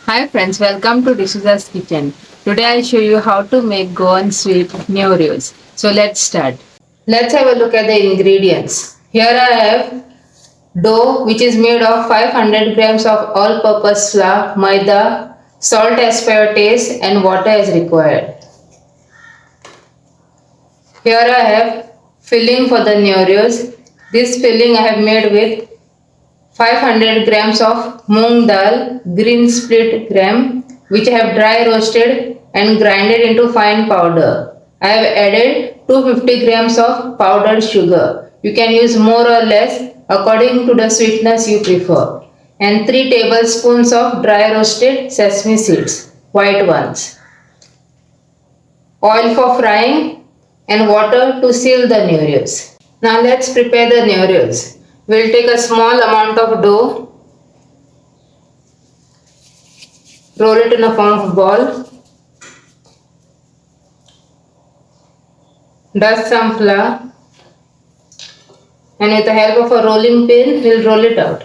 Hi friends, welcome to Dishuza's Kitchen. Today I'll show you how to make Goan sweet Neureos. So let's start. Let's have a look at the ingredients. Here I have dough which is made of 500 grams of all-purpose flour, Maida, salt as per your taste and water as required. Here I have filling for the Neureos. This filling I have made with 500 grams of Moong Dal green split gram which I have dry roasted and grinded into fine powder. I have added 250 grams of powdered sugar. You can use more or less according to the sweetness you prefer. And 3 tablespoons of dry roasted sesame seeds, white ones. Oil for frying and water to seal the Neureos. Now let's prepare the Neureos. We'll take a small amount of dough, roll it in a form of ball, dust some flour, and with the help of a rolling pin, we'll roll it out.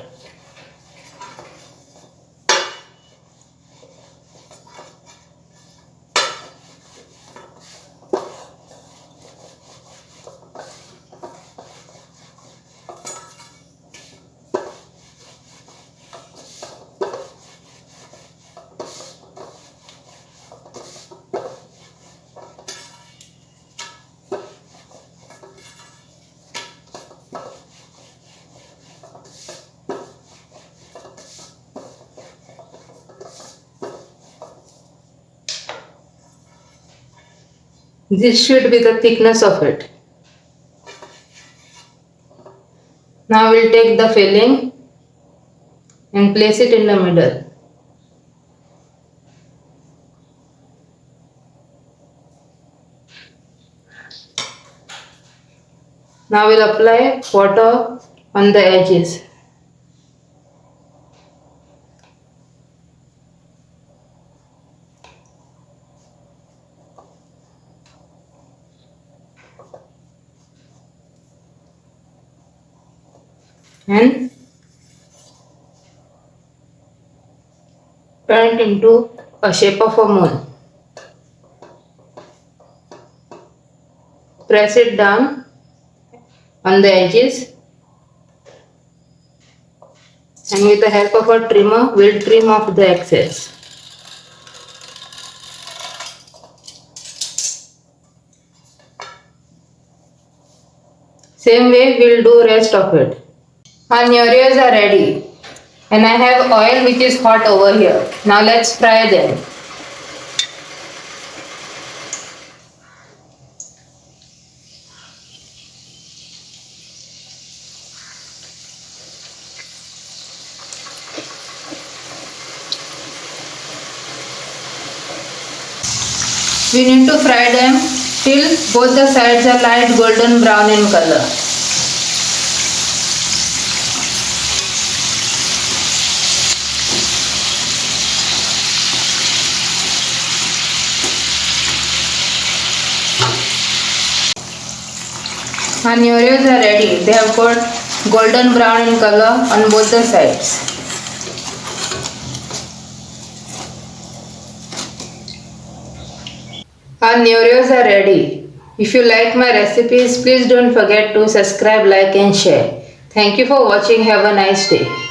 This should be the thickness of it. Now we'll take the filling and place it in the middle. Now we'll apply water on the edges. And turn it into a shape of a moon. Press it down on the edges and with the help of a trimmer we'll trim off the excess. Same way we'll do rest of it. Our Neureos are ready and I have oil which is hot over here. Now let's fry them. We need to fry them till both the sides are light golden brown in color. Our Neureos are ready. They have got golden brown in color on both the sides. Our Neureos are ready. If you like my recipes, please don't forget to subscribe, like and share. Thank you for watching. Have a nice day.